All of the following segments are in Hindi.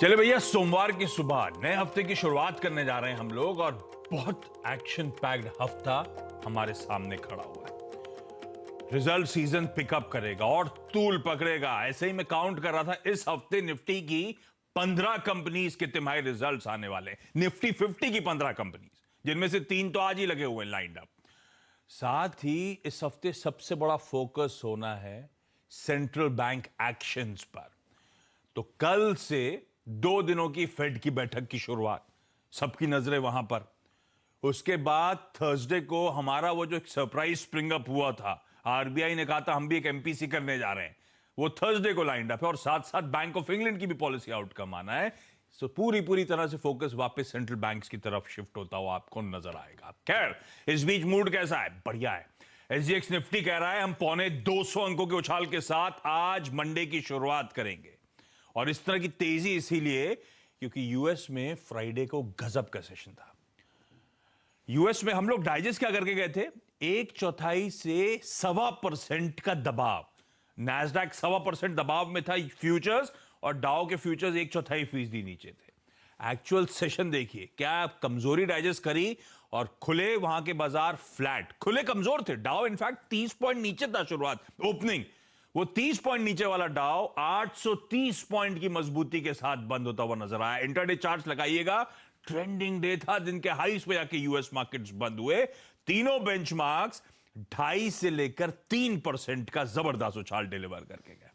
चले भैया, सोमवार की सुबह नए हफ्ते की शुरुआत करने जा रहे हैं हम लोग और बहुत एक्शन पैक्ड हफ्ता हमारे सामने खड़ा हुआ है। रिजल्ट सीजन पिकअप करेगा और तूल पकड़ेगा। ऐसे ही मैं काउंट कर रहा था, इस हफ्ते निफ्टी की 15 कंपनीज के तिमाही रिजल्ट्स आने वाले हैं। निफ्टी 50 की 15 कंपनीज, जिनमें से 3 तो आज ही लगे हुए हैं लाइंड अप। साथ ही इस हफ्ते सबसे बड़ा फोकस होना है सेंट्रल बैंक एक्शंस पर। तो कल से 2 दिनों की फेड की बैठक की शुरुआत, सबकी नजरें वहां पर। उसके बाद थर्सडे को हमारा वो जो एक सरप्राइज स्प्रिंग अप हुआ था, आरबीआई ने कहा था हम भी एक एमपीसी करने जा रहे हैं, वो थर्सडे को लाइंड अप है। और साथ साथ बैंक ऑफ इंग्लैंड की भी पॉलिसी आउटकम आना है। सो पूरी तरह से फोकस वापस सेंट्रल बैंक्स की तरफ शिफ्ट होता हुआ आपको नजर आएगा। खैर, इस बीच मूड कैसा है? बढ़िया है। एसजीएक्स निफ्टी कह रहा है हम पौने 200 अंकों के उछाल के साथ आज मंडे की शुरुआत करेंगे। और इस तरह की तेजी इसीलिए क्योंकि यूएस में फ्राइडे को गजब का सेशन था। यूएस में हम लोग डाइजेस्ट क्या करके गए थे? 1/4 से 1.25% का दबाव। नैस्डैक 1.25% दबाव में था फ्यूचर्स, और डाउ के फ्यूचर्स 1/4% नीचे थे। एक्चुअल सेशन देखिए, क्या कमजोरी डाइजेस्ट करी और खुले वहां के बाजार फ्लैट। खुले कमजोर थे, डाउ इनफैक्ट 30 पॉइंट नीचे था शुरुआत ओपनिंग। वो 30 पॉइंट नीचे वाला डाउ 830 पॉइंट की मजबूती के साथ बंद होता हुआ नजर आया। इंटरडे चार्ट्स लगाइएगा, ट्रेंडिंग डे था, दिन के हाईस पे जाके यूएस मार्केट्स बंद हुए। तीनों बेंचमार्क्स 2.5 से लेकर 3% का जबरदस्त उछाल डिलीवर करके गए।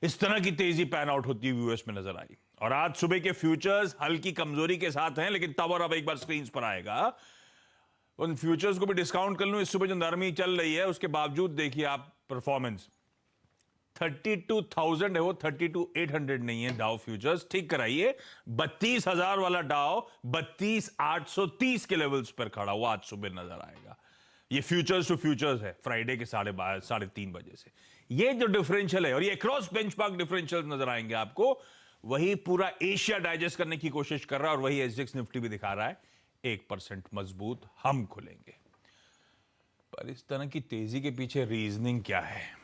इस तरह की तेजी पैन आउट होती हुई यूएस में नजर आई। और आज सुबह के फ्यूचर्स हल्की कमजोरी के साथ हैं, लेकिन तब और अब एक बार स्क्रीन पर आएगा। उन फ्यूचर्स को भी डिस्काउंट कर लूं, इस सुबह जो नरमी चल रही है उसके बावजूद देखिए आप परफॉर्मेंस 32,000 है, वो 32,800 नहीं है। डाउ फ्यूचर्स ठीक कराइए, 32,000 वाला डाउ 32,830 के लेवल्स पर खड़ा हुआ आज सुबह नजर आएगा। ये फ्यूचर्स टू फ्यूचर्स है, फ्राइडे के 3:30 बजे से। ये जो डिफरेंशियल है, और ये क्रॉस बेंचमार्क डिफरेंशियल नजर आएंगे आपको, वही पूरा एशिया डाइजेस्ट करने की कोशिश कर रहा है। और वही एसजीएक्स निफ्टी भी दिखा रहा है 1% मजबूत हम खुलेंगे। पर इस तरह की तेजी के पीछे रीजनिंग क्या है?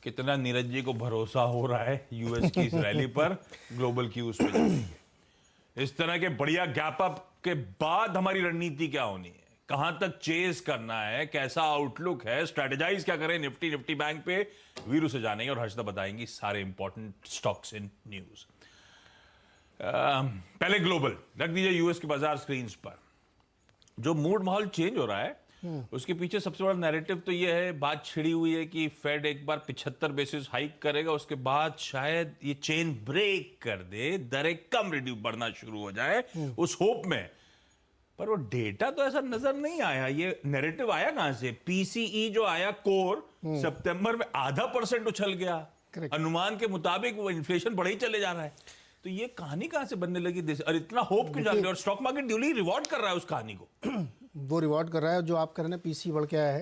कितना नीरज जी को भरोसा हो रहा है यूएस की इस रैली पर, ग्लोबल क्यूज पे जाएंगे। इस तरह के बढ़िया गैप अप के बाद हमारी रणनीति क्या होनी है, कहां तक चेस करना है, कैसा आउटलुक है, स्ट्रेटेजाइज क्या करें निफ्टी बैंक पे, वीरू से जानेंगे और हर्षदा बताएंगी सारे इंपॉर्टेंट स्टॉक्स इन न्यूज। पहले ग्लोबल रख दीजिए, यूएस के बाजार स्क्रीन पर। जो मूड माहौल चेंज हो रहा है उसके पीछे सबसे बड़ा नैरेटिव तो यह है, बात छिड़ी हुई है कि फेड एक बार 75 बेसिस हाइक करेगा, उसके बाद शायद ये चेन ब्रेक कर दे, दरें कम रिड्यूस बढ़ना शुरू हो जाए, उस होप में। पर वो डेटा तो ऐसा नजर नहीं आया। ये नैरेटिव आया कहां से? पीसीई जो आया कोर सितंबर में 0.5% उछल गया। अनुमान के मुताबिक वो इन्फ्लेशन बढ़े ही चले जा रहा है। तो ये कहानी कहां से बनने लगी और इतना होप क्यों जाग रहा है? और स्टॉक मार्केट ड्यूली रिवॉर्ड कर रहा है उस कहानी को। वो रिवॉर्ड कर रहा है जो आप कर रहे हैं, पीसी बढ़ के आया है।